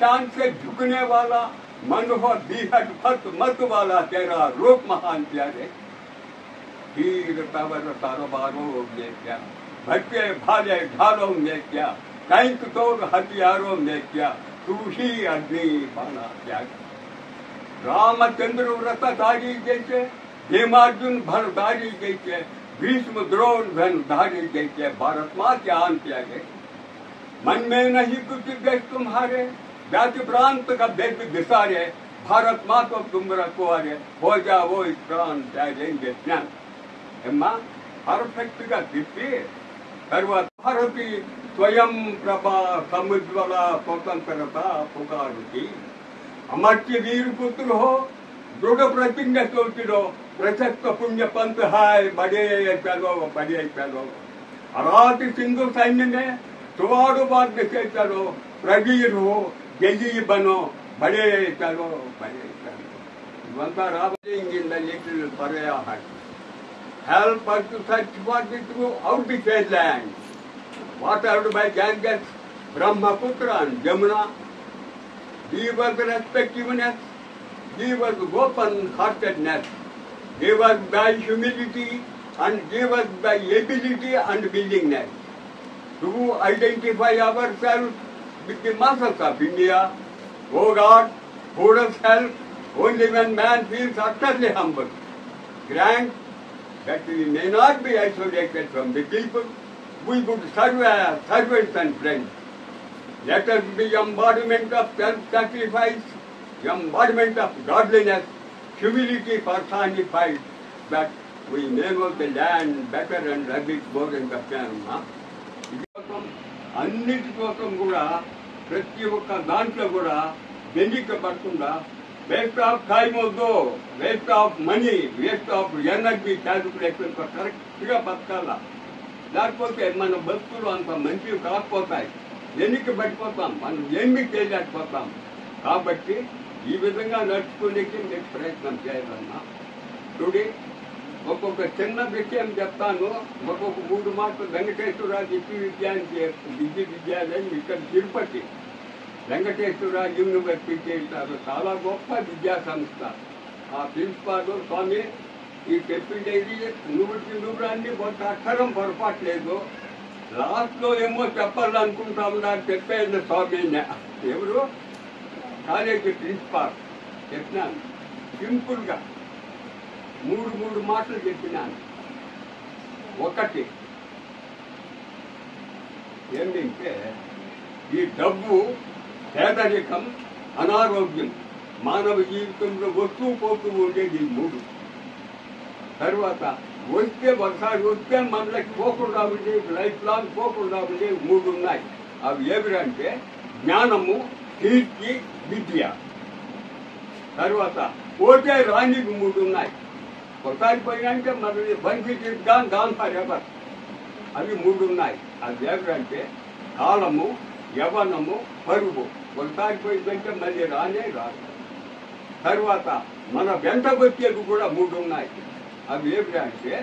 ज्ञान से झुकने वाला मन हो बीहट फत मत वाला तेरा रूप महान प्यारे। हीर तवर कारोबारों में क्या, भटके भाले ढालों में क्या, टैंक तोड़ हथियारों में क्या, तू ही अग्नि बाला प्यारे। रामचंद्र व्रतधारी जैसे, भीमार्जुन भरधारी जैसे, भीष्म द्रोण धनुधारी जैसे भारत माँ के आन प्यारे। मन में नहीं कुछ देश तुम्हारे, जाति प्रांत का भेद विसारे, भारत माँ को तुम रखवारे, हो जाओ इस प्राण त्यागेंगे ज्ञान। अम्मा परफेक्ट गा तिప్పి తర్వాత భారతి స్వయం ప్రభా సముజ్వల స్వతంత్రత పుకారుకి अमर्त्य वीर पुत्र हो, दृढ़ प्रतिज्ञ सोचिरो, प्रशस्त पुण्य पंथ है, बड़े चलो। अरात सिंधु सैन्य में सुवाड़ बाध्य से चलो, प्रवीर हो, जल्दी बनो, बड़े चलो। Once are traveling in the little Paraya hut, help us to search for the true out the fair land. Watered by Ganges, Brahmaputra and Jamuna, give us respectiveness, give us open-heartedness, give us by humility and give us by ability and willingness to identify ourselves with the masses of India. O God, who does help only when man feels utterly humble. Grant that we may not be isolated from the people, we would serve as servants and friends. Let us be embodiment of self-sacrifice, embodiment of godliness, humility personified, that we may know the land better and love it more in the plan. అన్నిటి కోసం కూడా ప్రతి ఒక్క దాంట్లో కూడా వెనుకబడకుండా waste of time వద్దు, waste of money, waste of energy calculation కరెక్ట్గా బతకాల. లేకపోతే మన బతుకులు అంత మంచివి కాకపోతాయి, వెనుకబడిపోతాం, మనం ఏమీ చేయలేకపోతాం. కాబట్టి ఈ విధంగా నడుచుకునేకి మీకు ప్రయత్నం చేయాలన్నా. టుడే ఒక్కొక్క చిన్న విషయం చెప్తాను. ఒక్కొక్క 3 మాటలు వెంకటేశ్వరరావు విశ్వవిద్యాలయం ఇక్కడ తిరుపతి, వెంకటేశ్వరరావు యూనివర్సిటీ అంటారు, చాలా గొప్ప విద్యా సంస్థ. ఆ ప్రిన్సిపాల్ స్వామి ఈ చెప్పిండేది నూరాన్ని ఒక అక్షరం పొరపాటు లేదు. లాస్ట్లో ఏమో చెప్పాలనుకుంటాము, నాకు చెప్పేది స్వామినే. ఎవరు? College principal. చెప్పినాను సింపుల్గా 3 మాటలు చెప్పినాను. ఒకటి ఏంటంటే ఈ డబ్బు, పేదరికం, అనారోగ్యం మానవ జీవితంలో వస్తూ పోతూ ఉండేది 3. తర్వాత వస్తే ఒకసారి వస్తే మనకి పోకుండా ఉండే, లైఫ్ లాంగ్ పోకుండా ఉండే 3 ఉన్నాయి. అవి ఏమిటంటే జ్ఞానము, కీర్తి, విద్య. తర్వాత పోతే రానికి 3 ఉన్నాయి. ఒకసారి పోయినాక మరి బంకి గాన్ ఫర్ ఎవర్. అవి 3 ఉన్నాయి. అవి ఏమిటంటే కాలము, యవనము, పరువు. ఒకసారి పోయిందంటే మళ్ళీ రానే రాదు. తర్వాత మన వెంట వచ్చేది కూడా 3 ఉన్నాయి. అవి ఏమిటంటే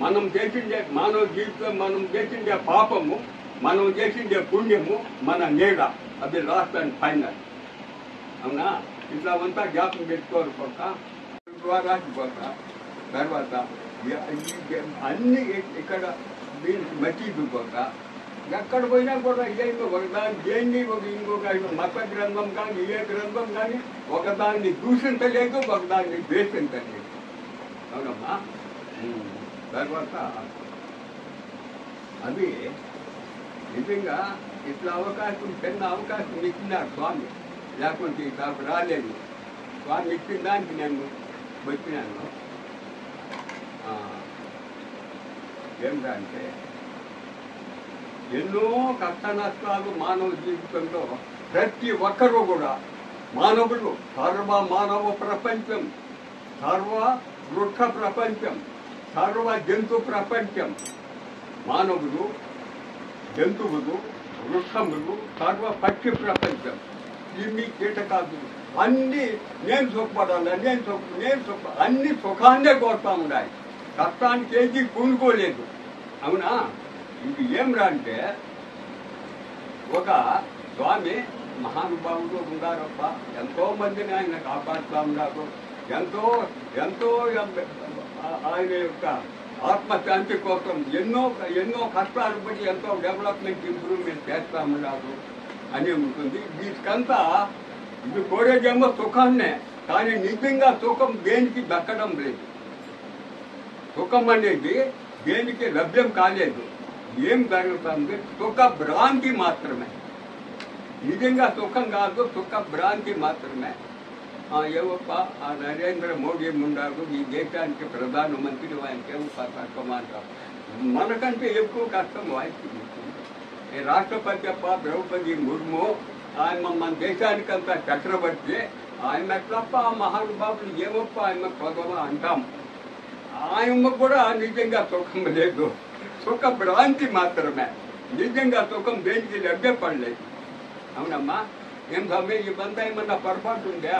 మనం చేసిండే మానవ జీవితం, మనం చేసిండే పాపము, మనం చేసిండే పుణ్యము, మన నీడ. అది లాస్ట్ అండ్ ఫైనల్. అవునా? ఇట్లా అంతా జ్ఞాపకం పెట్టుకోరు కొత్త ద్వారా కొత్త. తర్వాత అన్ని ఇక్కడ దీనికి మసీదు కొత్త. ఎక్కడ పోయినా కూడా ఇదేంటో ఒకదాన్ని దేన్ని ఇంకొక మత గ్రంథం కానీ ఏ గ్రంథం కానీ ఒకదాన్ని దూషించలేదు, ఒకదాన్ని ద్వేషించలేదు. అవునమ్మా? తర్వాత అవి నిజంగా ఇట్లా అవకాశం, చిన్న అవకాశం ఇచ్చినారు స్వామి. లేకుంటే నాకు రాలేదు. స్వామి ఇచ్చిన దానికి నేను వచ్చినాను. ఏంటంటే ఎన్నో కష్ట నష్టాలు మానవ జీవితంలో ప్రతి ఒక్కరూ కూడా మానవుడు, సర్వ మానవ ప్రపంచం, సర్వ వృక్ష ప్రపంచం, సర్వ జంతు ప్రపంచం, మానవుడు, జంతువులు, వృక్షములు, సర్వ పక్షి ప్రపంచం, ఇన్ని కీటకాలు అన్నీ నేను సుఖపడాలి, నేను అన్ని సుఖాన్నే కోరుతా ఉన్నాయి. కష్టానికి ఏది కూనుకోలేదు. అవునా? ఇది ఏమిరా అంటే ఒక స్వామి మహానుభావులు ఉన్నారప్ప, ఎంతో మందిని ఆయన కాపాడుతూ ఉన్నారు. ఎంతో ఎంతో ఆయన యొక్క ఆత్మశాంతి కోసం ఎన్నో ఎన్నో కష్టాలు పడి ఎంతో డెవలప్మెంట్ ఇంప్రూవ్మెంట్ చేస్తూ ఉన్నారు అని ఉంటుంది. వీటికంతా ఇది కోరేదేమో సుఖాన్నే, కానీ నిజంగా సుఖం దేనికి దక్కడం లేదు. సుఖం అనేది దేనికి లభ్యం కాలేదు. ఏం జరుగుతుంది? సుఖ భ్రాంతి మాత్రమే. నిజంగా సుఖం కాదు, సుఖ భ్రాంతి మాత్రమే. ఏవప్ప ఆ నరేంద్ర మోడీ ఉన్నాడు, ఈ దేశానికి ప్రధానమంత్రి, ఆయనకేమో కష్టం అంటారు. మనకంటే ఎక్కువ కష్టం వాయికి ఈ రాష్ట్రపతి అప్ప ద్రౌపది ముర్ము, ఆయన మన దేశానికంతా చక్రవర్తి. ఆయన తప్ప మహానుభావులు ఏమప్ప ఆయన పదవ అంటాం. ఆయన కూడా నిజంగా సుఖం లేదు, సుఖ భ్రాంతి మాత్రమే. నిజంగా సుఖం దేనికి లభ్యపడలేదు. అవునమ్మా, ఏం సమయం ఈ బంధ ఏమన్నా పొరపాటు ఉందా?